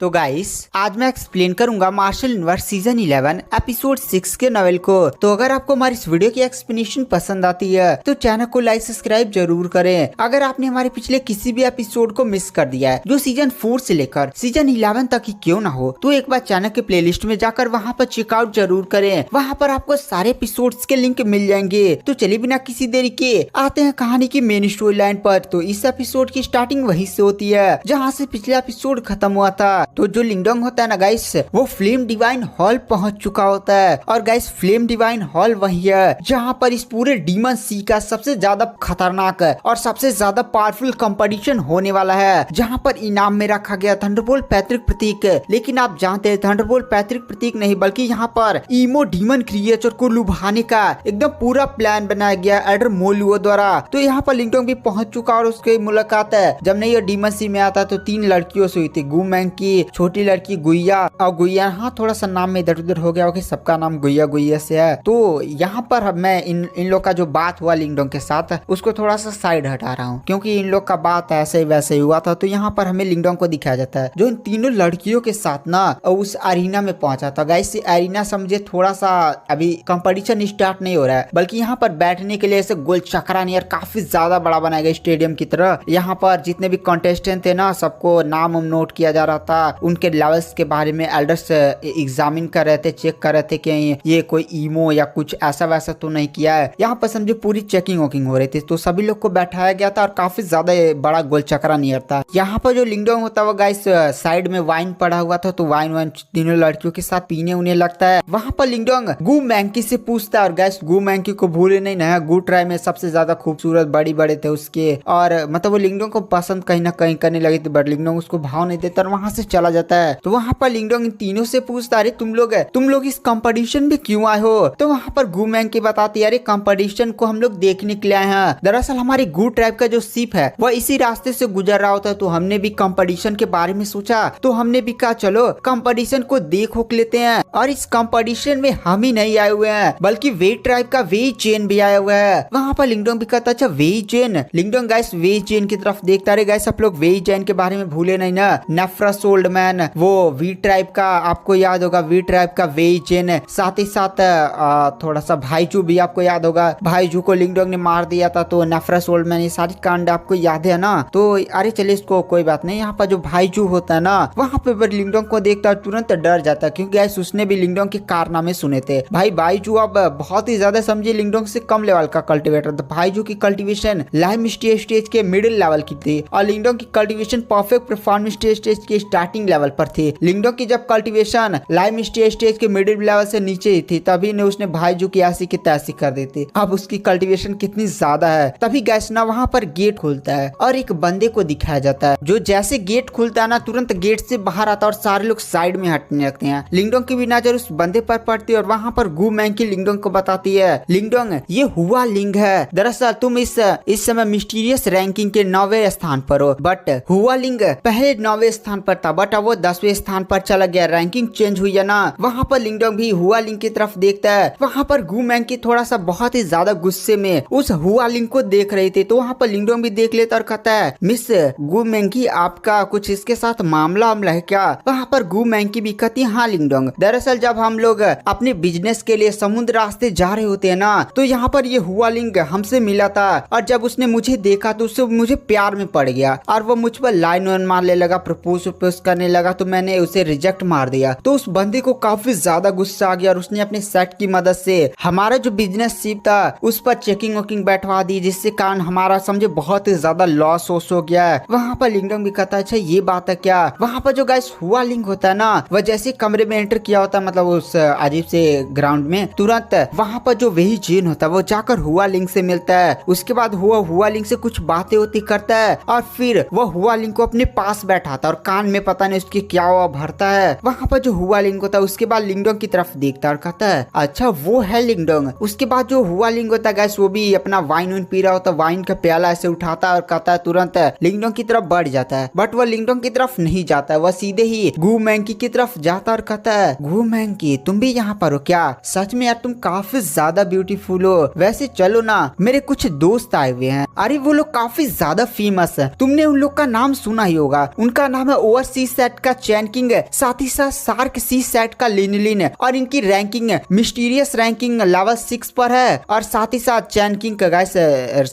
तो गाइस आज मैं एक्सप्लेन करूंगा मार्शल यूनिवर्स सीजन 11 एपिसोड 6 के नॉवेल को। तो अगर आपको हमारी इस वीडियो की एक्सप्लेनेशन पसंद आती है तो चैनल को लाइक सब्सक्राइब जरूर करें। अगर आपने हमारे पिछले किसी भी एपिसोड को मिस कर दिया है जो सीजन 4 से लेकर सीजन 11 तक ही क्यों ना हो, तो एक बार चैनल के प्लेलिस्ट में जाकर वहाँ पर चेकआउट जरूर करें। वहाँ पर आपको सारे एपिसोड्स के लिंक मिल जाएंगे। तो चलिए बिना किसी देरी के आते हैं कहानी की मेन स्टोरी लाइन पर। तो इस एपिसोड की स्टार्टिंग वहीं से होती है जहाँ से पिछला एपिसोड खत्म हुआ था। तो जो लिंगडोंग होता है ना गाइस, वो फ्लेम डिवाइन हॉल पहुंच चुका होता है। और गाइस फ्लेम डिवाइन हॉल वही है जहाँ पर इस पूरे डीमन सी का सबसे ज्यादा खतरनाक और सबसे ज्यादा पावरफुल कंपटीशन होने वाला है, जहाँ पर इनाम में रखा गया थंडरबोल्ट पैतृक प्रतीक। लेकिन आप जानते हैं थंडरबोल्ट पैतृक प्रतीक नहीं बल्कि यहाँ पर ईमो डीमन क्रिएचर को लुभाने का एकदम पूरा प्लान बनाया गया एडर मोलुओ द्वारा। तो यहाँ पर लिंगडोंग भी पहुंच चुका और उसकी मुलाकात है जब नहीं ये डीमन सी में आता तो 3 लड़कियों से हुई थी। गुमैंग की छोटी लड़की गुइया और गुइया, हाँ थोड़ा सा नाम में इधर उधर हो गया कि सबका नाम गुइया गुइया से है। तो यहाँ पर मैं इन लोग का जो बात हुआ लिंगडोंग के साथ उसको थोड़ा सा साइड हटा रहा हूँ क्योंकि इन लोग का बात ऐसे वैसे ही हुआ था। तो यहाँ पर हमें लिंगडोंग को दिखाया जाता है जो इन तीनों लड़कियों के साथ ना उस अरीना में पहुंचा था। गाइस अरीना समझे थोड़ा सा अभी कंपटीशन स्टार्ट नहीं हो रहा है बल्कि यहाँ पर बैठने के लिए ऐसे गोल चक्रा नियर काफी ज्यादा बड़ा बनाया गया स्टेडियम की तरह। यहाँ पर जितने भी कंटेस्टेंट थे ना सबको नाम नोट किया जा रहा था, उनके लेवल्स के बारे में एल्डर्स एग्जामिन कर रहे थे, चेक कर रहे थे कि ये कोई ईमो या कुछ ऐसा वैसा तो नहीं किया है। यहाँ पर समझे पूरी चेकिंग वोकिंग हो रही थी। तो सभी लोग को बैठाया गया था और काफी ज्यादा बड़ा गोल चक्रा नियर था। यहाँ पर जो लिंगडोंग होता है वो गाइस साइड में वाइन पड़ा हुआ था, तो वाइन तीनों लड़कियों के साथ पीने उन्हें लगता है। वहाँ पर लिंगडोंग गु मैंकी से पूछता है और गाइस गु मैंकी को भूले नहीं ना, गु ट्राई में सबसे ज्यादा खूबसूरत बड़ी बड़े थे उसके, और मतलब वो लिंगडोंग को पसंद कहीं ना कहीं करने लगी थी बट लिंगडोंग उसको भाव नहीं देता और वहां से चला जाता है। तो वहाँ पर लिंगडोंग इन तीनों से पूछता अरे तुम लोग इस कंपटीशन में क्यों आए हो। तो वहाँ पर गु मैंकी बताती है अरे कंपटीशन को हम लोग देखने के लिए आए हैं। दरअसल हमारी गु ट्राइब का जो शिप है वह इसी रास्ते से गुजर रहा होता है, तो हमने भी कंपटीशन के बारे में सोचा, तो हमने भी कहा चलो कंपटीशन को देख होक लेते हैं। और इस कंपटीशन में हम ही नहीं आए हुए हैं बल्कि वे ट्राइब का वे चेन भी आया हुआ है। वहाँ पर लिंगडोंग भी कहता अच्छा वे चेन। लिंगडोंग गाइस वे चेन की तरफ देखता रहे। गाइस आप लोग वे चेन के बारे में भूले नहीं ना, नेफ्रस ओल्ड मैन वो वी ट्राइब का आपको याद होगा, वी ट्राइब का वे चेन। साथ ही साथ थोड़ा सा भाईजू भी आपको याद होगा, भाईजू को लिंगडोंग ने मार दिया था। तो नेफ्रस ओल्ड मैन ये सारी कांड आपको याद है ना। तो अरे चलिए इसको कोई बात नहीं। यहाँ पर जो भाईजू होता है ना वहाँ पे लिंगडोंग को देखता है तुरंत डर जाता है क्योंकि गाइस उसने भी लिंगडोंग के कारनामे सुने थे। भाईजू अब बहुत ही ज्यादा समझिए लिंगडोंग से कम लेवल का कल्टिवेटर था। भाईजू की कल्टिवेशन लाइम स्टेज के मिडिल लेवल की थी और लिंगडोंग की कल्टिवेशन परफेक्ट परफॉर्मेंस स्टेज के स्टार्टिंग लेवल पर थी। लिंगडोंग की जब कल्टिवेशन लाइम स्टेज के मिडिल लेवल से नीचे ही थी तभी ने उसने भाईजू की ऐसी की तैसी कर दी थी। अब उसकी कल्टिवेशन कितनी ज्यादा है। तभी गैस ना वहाँ पर गेट खुलता है और एक बंदे को दिखाया जाता है जो जैसे गेट खुलता है ना तुरंत गेट से बाहर आता है और सारे लोग साइड में हटने लगते हैं। लिंगडोंग की भी नजर उस बंदे पर पड़ती है और वहाँ पर गु मैंकी लिंगडोंग को बताती है लिंगडोंग ये हुआ लिंग है, दरअसल तुम इस समय मिस्टीरियस रैंकिंग के 9वें स्थान पर हो। बट हुआ लिंग पहले 9वें स्थान पर था बट अब वो 10वें स्थान पर चला गया, रैंकिंग चेंज हुई है ना। वहाँ पर लिंगडोंग भी हुआ लिंग की तरफ देखता है। वहाँ पर गु मैंकी थोड़ा सा बहुत ही ज्यादा गुस्से में उस हुआ लिंग को देख रही थी। तो वहाँ पर लिंगडोंग भी देख लेता और कहता है मिस गु मैंकी आपका कुछ इसके साथ मामला है क्या। वहाँ पर गु मैंकी भी कहती है हाँ लिंगडोंग, दरअसल जब हम लोग अपने बिजनेस के लिए समुद्र रास्ते जा रहे होते हैं ना तो यहाँ पर ये हुआ लिंग हमसे मिला था और जब उसने मुझे देखा तो उससे मुझे प्यार में पड़ गया और वो मुझ पर लाइन वाइन मारने लगा, प्रपोज करने लगा, तो मैंने उसे रिजेक्ट मार दिया। तो उस बंदे को काफी ज्यादा गुस्सा आ गया और उसने अपने सेट की मदद से हमारा जो बिजनेस शिप था उस पर चेकिंग वोकिंग बैठवा दी, जिससे कारण हमारा समझे बहुत ही ज्यादा लॉस हो गया है। वहाँ पर लिंगडोंग भी कहता है अच्छा ये बात है क्या। वहाँ पर जो गाइस हुआ लिंग होता है ना वह जैसे कमरे में एंटर किया होता है मतलब उस अजीब से ग्राउंड में, तुरंत वहाँ पर जो वही चेन होता है वो जाकर हुआ लिंग से मिलता है। उसके बाद हुआ लिंग से कुछ बातें होती करता है और फिर वह हुआ लिंग को अपने पास बैठाता है और कान में पता नहीं उसकी क्या हुआ भरता है। वहाँ पर जो हुआ लिंग होता है उसके बाद लिंगडोंग की तरफ देखता है और कहता है अच्छा वो है लिंगडोंग। उसके बाद जो हुआ लिंग होता है गैस वो भी अपना वाइन पी रहा होता है, वाइन का प्याला ऐसे उठाता है और कहता है तुरंत लिंगडोंग की तरफ बढ़ जाता है। बट वह लिंगडोंग की तरफ नहीं जाता है, वह सीधे ही गु मैंकी की तरफ जाता और कहता है गु मैंकी तुम भी यहाँ पर हो क्या, सच में यार तुम काफी ज्यादा ब्यूटीफुल हो। वैसे चलो ना मेरे कुछ दोस्त आए हुए हैं। अरे वो लोग काफी ज्यादा फेमस है, तुमने उन लोग का नाम सुना ही होगा, उनका नाम है ओवरसी सी सेट का चैन किंग, साथ ही साथ शार्क सी सेट का लिनलिन, और इनकी रैंकिंग मिस्टीरियस रैंकिंग लेवल 6 पर है। और साथ ही साथ चैन किंग का गाइस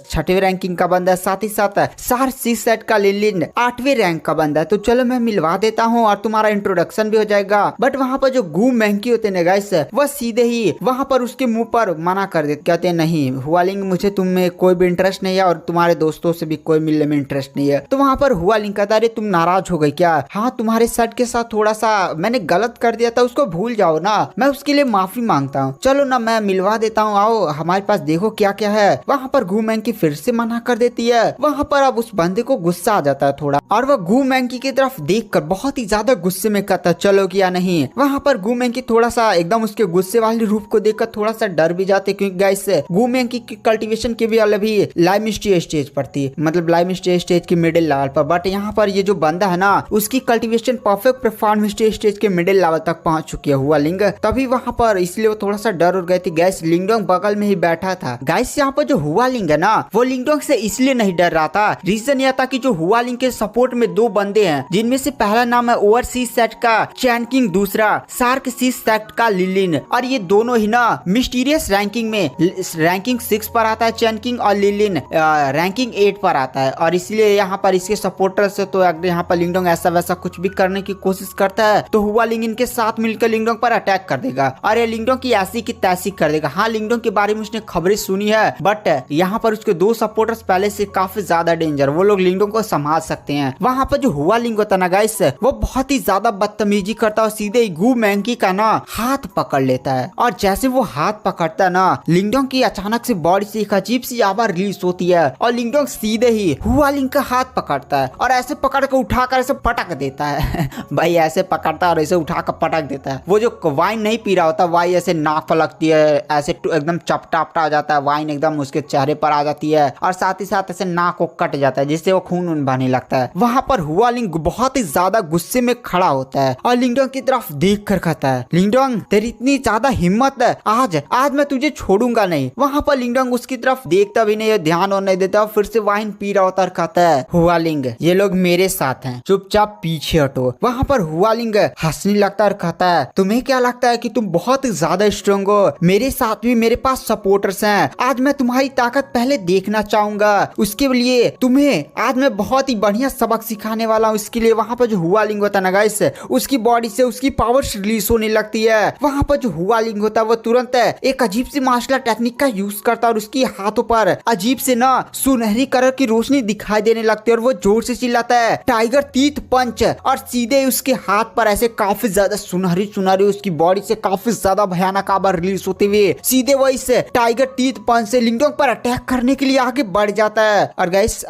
6वीं रैंकिंग का बंदा है। साथ ही साथ शार्क सी सेट का लिनलिन 8वें रैंक का बंदा है। तो चलो मैं मिलवा देता हूँ और तुम्हारा इंट्रोडक्शन भी हो जाएगा। बट वहाँ पर जो गू मैंकी होते हैं गाइस, वह सीधे ही वहाँ पर उसके मुंह पर मना कर देते, कहते हैं नहीं हुआलिंग, मुझे तुम में कोई भी इंटरेस्ट नहीं है और तुम्हारे दोस्तों से भी कोई मिलने में इंटरेस्ट नहीं है। तो वहाँ पर हुआलिंग कहता है तुम नाराज हो गई क्या? हाँ, तुम्हारे सेट के साथ थोड़ा सा मैंने गलत कर दिया था, उसको भूल जाओ ना, मैं उसके लिए माफी मांगता हूँ। चलो ना मैं मिलवा देता हूँ, आओ हमारे पास देखो क्या क्या है। वहाँ पर गू मैंकी फिर से मना कर देती है। वहाँ पर अब उस बंदे को गुस्सा आ जाता है थोड़ा, और वह गू मैंकी की तरफ देखकर बहुत ही ज्यादा गुस्से में कहता है चलो क्या नहीं। वहाँ पर गू मैंकी थोड़ा सा एकदम उसके गुस्से वाले रूप को देखकर थोड़ा सा डर भी जाते, क्योंकि गाइस गू मैंकी की कल्टीवेशन की भी अभी लाइम स्टेज पर थी, मतलब लाइम स्टेज की मिडिल लेवल पर। बट यहाँ पर ये जो बंदा है ना, उसकी कल्टीवेशन परफेक्ट परफॉर्म स्टेज के मिडिल लेवल तक पहुंच चुकी है हुआलिंग। तभी वहाँ पर इसलिए वो थोड़ा सा डर उड़ गई थी। गैस लिंगडोंग बगल में ही बैठा था। गाइस यहाँ पर जो हुआलिंग है ना, वो लिंगडोंग से इसलिए नहीं डर रहा था, रीजन यह था कि जो हुआलिंग के सपोर्ट में दो बंदे हैं, जिनमें से पहला नाम है ओवरसीज सेट का चैन किंग, दूसरा शार्क सी सेट का लिलिन। और ये दोनों ही ना मिस्टीरियस रैंकिंग में रैंकिंग 6 पर आता है चैन किंग, और लिलिन रैंकिंग 8 पर आता है। और इसलिए यहाँ पर इसके सपोर्टर से तो अगर यहाँ पर लिंगडोंग ऐसा वैसा कुछ भी करने की कोशिश करता है तो हुआलिंग इनके साथ मिलकर लिंगडोंग पर अटैक कर देगा और ये लिंगडोंग की ऐसी की तैसी कर देगा। हाँ, लिंगडोंग के बारे में उसने खबरें सुनी है, बट यहाँ पर उसके दो सपोर्टर्स पहले से काफी ज्यादा डेंजर, वो लोग लिंगडोंग को संभाल सकते हैं। वहाँ पर जो हुआलिंग होता ना गाइस, वो बहुत ही ज्यादा बदतमीजी करता है और सीधे ही गू मैंकी का ना हाथ पकड़ लेता है। और जैसे वो हाथ पकड़ता है ना, लिंगडोंग की अचानक से बॉडी से एक अजीब सी आवाज रिलीज होती है और लिंगडोंग सीधे ही हुआलिंग का हाथ पकड़ता है और ऐसे पकड़ कर उठाकर ऐसे पटक देता है। भाई ऐसे पकड़ता है और ऐसे उठाकर पटक देता है। वो जो वाइन नहीं पी रहा होता, वाइन ऐसे नाक पर लगती है, ऐसे एकदम चपटा आ जाता है, वाइन एकदम उसके चेहरे पर आ जाती है और साथ ही साथ ऐसे नाक को कट जाता है, जिससे वो खून बहने लगता है। वहाँ पर हुआलिंग बहुत ही ज्यादा गुस्से में खड़ा होता है और लिंगडोंग की तरफ देख कर कहता है लिंगडोंग, तेरी इतनी ज्यादा हिम्मत है, आज मैं तुझे छोड़ूंगा नहीं। वहाँ पर लिंगडोंग उसकी तरफ देखता भी नहीं, ध्यान और नहीं देता, फिर से वाइन पी रहा होता और कहता है हुआलिंग, ये लोग मेरे साथ हैं, चुपचाप पीछे हटो। वहाँ पर हुआलिंग हंसने लगता और कहता है तुम्हें क्या लगता है कि तुम बहुत ज्यादा स्ट्रांग हो? मेरे साथ भी मेरे पास सपोर्टर्स हैं, आज मैं तुम्हारी ताकत पहले देखना चाहूंगा, उसके लिए तुम्हें आज मैं बहुत ही बढ़िया सबक सिखाने वाला हूँ। इसके लिए वहाँ पर जो हुआलिंग होता है ना गाइस, उसकी बॉडी से उसकी पावर रिलीज होने लगती है। वहाँ पर जो हुआलिंग होता है वो तुरंत एक अजीब सी मार्शल टेक्निक का यूज करता है और उसकी हाथों पर अजीब से ना सुनहरी कलर की रोशनी दिखाई देने लगती है और वो जोर से चिल्लाता है टाइगर टीथ पंच, और सीधे उसके हाथ पर ऐसे काफी ज्यादा सुनहरी उसकी बॉडी से काफी ज्यादा भयानक आवाज रिलीज होते हुए सीधे वो इस टाइगर टीथ पंच से लिंगडोंग पर अटैक करने के लिए आगे बढ़ जाता है। और गाइस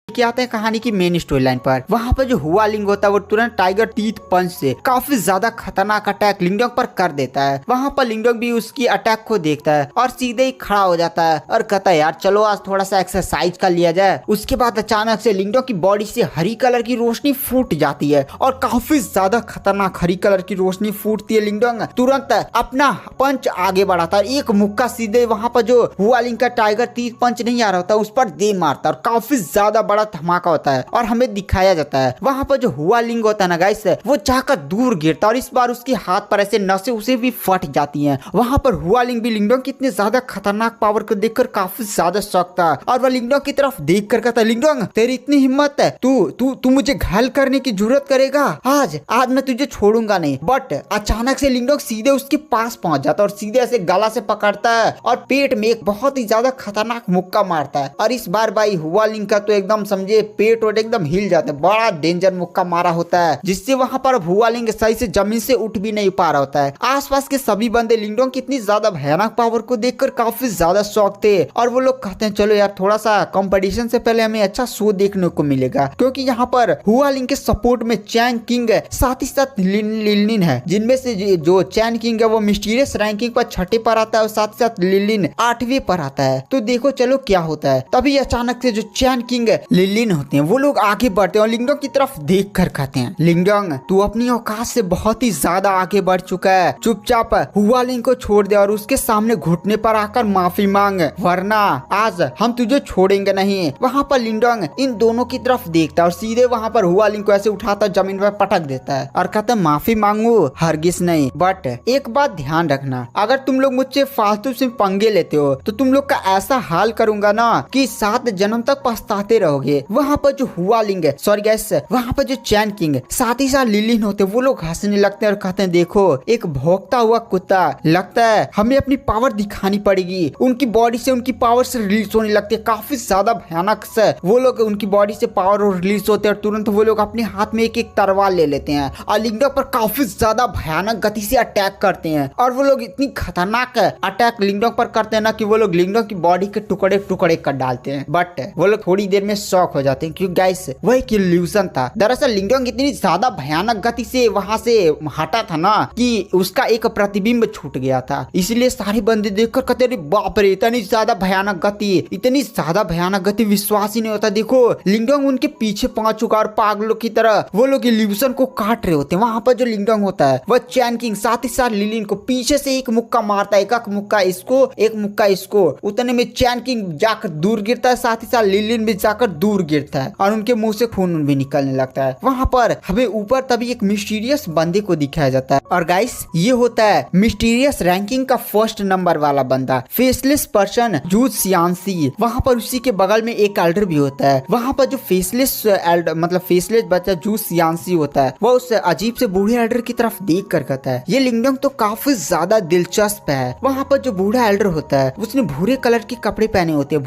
क्या आता है कहानी की मेन स्टोरी लाइन पर, वहाँ पर जो हुआलिंग होता है वो तुरंत टाइगर टीथ पंच से काफी ज्यादा खतरनाक अटैक लिंगडोंग पर कर देता है। वहाँ पर लिंगडोंग भी उसकी अटैक को देखता है और सीधे ही खड़ा हो जाता है और कहता है यार चलो आज थोड़ा सा एक्सरसाइज कर लिया जाए। उसके बाद अचानक से लिंगडोंग की बॉडी से हरी कलर की रोशनी फूट जाती है और काफी ज्यादा खतरनाक हरी कलर की रोशनी फूटती है। लिंगडोंग तुरंत अपना पंच आगे बढ़ाता है, एक मुक्का सीधे वहाँ पर जो हुआलिंग का टाइगर टीथ पंच नहीं आ रहा होता उस पर दे मारता है और काफी ज्यादा बड़ा धमाका होता है और हमें दिखाया जाता है वहाँ पर जो हुआलिंग होता है ना गाइस, वो जाकर दूर गिरता है और इस बार उसके हाथ पर ऐसे नसें उसे भी फट जाती हैं। वहाँ पर हुआलिंग भी लिंगडोंग की इतने ज्यादा खतरनाक पावर को देखकर काफी ज्यादा शॉक था और वह लिंगडोंग की तरफ देख कर कहता है लिंगडोंग, तेरी इतनी हिम्मत है, तू मुझे घायल करने की जरूरत करेगा, आज मैं तुझे छोड़ूंगा नहीं। बट अचानक से लिंगडोंग सीधे उसके पास पहुंच जाता है और सीधे ऐसे गला से पकड़ता है और पेट में एक बहुत ही ज्यादा खतरनाक मुक्का मारता है। और इस बार भाई हुआलिंग का तो एकदम समझे पेट और एकदम हिल जाता है, बड़ा डेंजर मुक्का मारा होता है जिससे वहां पर हुआलिंग सही से जमीन से उठ भी नहीं पा रहा होता है। आसपास के सभी बंदे लिंगडोंग की इतनी ज्यादा भयानक पावर को देखकर काफी ज्यादा शौक थे और वो लोग कहते हैं चलो यार थोड़ा सा कंपटीशन से पहले हमें अच्छा शो देखने को मिलेगा, क्योंकि यहाँ पर हुआलिंग के सपोर्ट में चैन किंग है, साथ ही साथ लिलिन है, जिनमें से जो चैन किंग है वो मिस्टीरियस रैंकिंग पर 6 पर आता है और साथ ही साथ लिलिन 8वें पर आता है। तो देखो चलो क्या होता है। तभी अचानक से जो चैन किंग लिलिन होते हैं वो लोग आगे बढ़ते हैं और लिंगडोंग की तरफ देख कर कहते हैं, लिंगडोंग तू अपनी औकात से बहुत ही ज्यादा आगे बढ़ चुका है, चुपचाप हुआलिंग को छोड़ दे और उसके सामने घुटने पर आकर माफी मांग, वरना आज हम तुझे छोड़ेंगे नहीं। वहाँ पर लिंगडोंग इन दोनों की तरफ देखता है और सीधे वहाँ पर हुआलिंग को ऐसे उठाता जमीन पर पटक देता है और कहता है माफी मांगू हरगिज नहीं, बट एक बात ध्यान रखना, अगर तुम लोग मुझसे फालतू से पंगे लेते हो तो तुम लोग का ऐसा हाल करूंगा ना कि 7 जन्म तक पछताते रहोगे। वहाँ पर जो हुआलिंग है, सॉरी गैस, वहाँ पर जो चैन किंग साथ ही साथ लिलिन होते वो लोग हंसने लगते हैं और कहते हैं देखो एक भौंकता हुआ कुत्ता, लगता है हमें अपनी पावर दिखानी पड़ेगी। उनकी बॉडी से उनकी पावर से रिलीज होने लगती है, काफी ज्यादा भयानक से वो लोग उनकी बॉडी से पावर रिलीज होते हैं और तुरंत वो लोग अपने हाथ में एक एक तलवार ले लेते हैं और लिंगडोंग पर काफी ज्यादा भयानक गति से अटैक करते हैं। और वो लोग इतनी खतरनाक अटैक लिंगडोंग पर करते हैं ना कि वो लोग लिंगडोंग की बॉडी के टुकड़े टुकड़े कर डालते हैं, बट वो लोग थोड़ी देर में शॉक हो जाते हैं क्योंकि गाइस वह एक इल्यूजन था। दरअसल लिंगडोंग इतनी ज्यादा भयानक गति से वहां से हटा था ना कि उसका एक प्रतिबिंब छूट गया था, इसलिए सारे बंदे देखकर कहते अरे बाप रे इतनी ज्यादा भयानक गति, इतनी ज्यादा भयानक गति, विश्वास ही नहीं होता। देखो लिंगडोंग उनके पीछे पहुंच चुका और पागलों की तरह वो लोग इल्यूजन को काट रहे होते हैं। वहां पर जो लिंगडोंग होता है वह चैन किंग साथ ही साथ लिलिन को पीछे से एक मुक्का मारता है, एक मुक्का इसको एक मुक्का इसको, उतने में चैन किंग जाकर दूर गिरता है, साथ ही साथ लिलिन भी जाकर दूर गिरता है और उनके मुंह से खून भी निकलने लगता है। वहां पर हमें ऊपर तभी एक मिस्टीरियस बंदे को दिखाया जाता है और गाइस ये होता है मिस्टीरियस रैंकिंग का फर्स्ट नंबर वाला बंदा, फेसलेस पर्सन जू सियांसी। वहां पर उसी के बगल में एक एल्डर भी होता है। वहां पर जो फेसलेस एल्डर मतलब फेसलेस बच्चा जू सियांसी होता है वह उस अजीब से बूढ़े एल्डर की तरफ देख कर कहता है ये लिंगडोंग तो काफी ज्यादा दिलचस्प है। वहां पर जो बूढ़ा एल्डर होता है उसने भूरे कलर के कपड़े पहने होते हैं।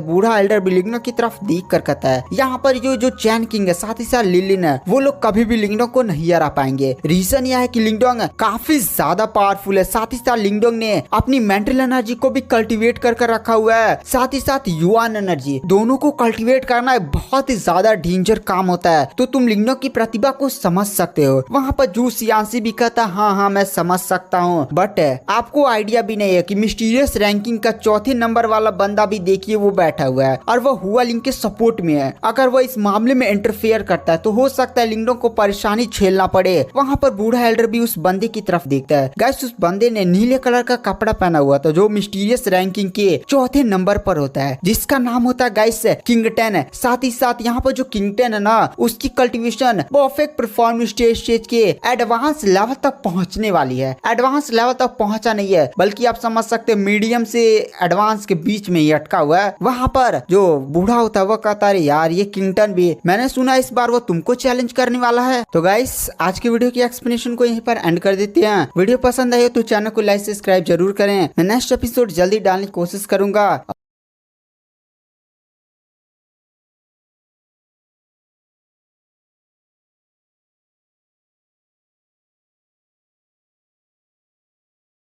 बूढ़ा एल्डर भी लिंगडोंग की तरफ देख कर कहता है यहाँ पर जो चैन किंग है साथ ही साथ लिलिन है वो लोग कभी भी लिंगडोंग को नहीं हरा पाएंगे। रीजन यह है कि लिंगडोंग काफी ज्यादा पावरफुल है, साथ ही साथ लिंगडोंग ने अपनी मेंटल एनर्जी को भी कल्टीवेट कर रखा हुआ है, साथ ही साथ युआन एनर्जी, दोनों को कल्टीवेट करना बहुत ही ज्यादा डेंजर काम होता है। तो तुम लिंगडोंग की प्रतिभा को समझ सकते हो। वहाँ पर जू सियांसी भी कहता हाँ मैं समझ सकता हूँ, बट आपको आइडिया भी नहीं है कि मिस्टीरियस रैंकिंग का चौथे नंबर वाला बंदा भी देखिए वो बैठा हुआ है और वह हुआलिंग के सपोर्ट में है। अगर वह इस मामले में इंटरफेयर करता है तो हो सकता है लिंगडोंग को परेशानी झेलना पड़े। वहाँ पर बूढ़ा एल्डर भी उस बंदे की तरफ देखता है। गाइस उस बंदे ने नीले कलर का कपड़ा पहना हुआ था जो मिस्टीरियस रैंकिंग के चौथे नंबर पर होता है, जिसका नाम होता है गाइस किंगटन। साथ ही साथ यहाँ पर जो किंगटन है ना उसकी कल्टीवेशन परफेक्ट परफॉर्मेंस स्टेज के एडवांस लेवल तक पहुंचने वाली है। एडवांस लेवल तक पहुंचा नहीं है बल्कि आप समझ सकते हैं मीडियम से एडवांस के बीच में ही अटका हुआ है। वहाँ पर जो बूढ़ा होता है वो कहता है यार ये किंगटन भी मैंने सुना इस बार वो तुमको चैलेंज करने वाला है। तो गाइस आज की वीडियो की एक्सप्लेनेशन को यहीं पर एंड कर देते हैं। वीडियो पसंद आई हो तो चैनल को लाइक सब्सक्राइब जरूर करें। मैं नेक्स्ट एपिसोड जल्दी डालने की कोशिश करूंगा।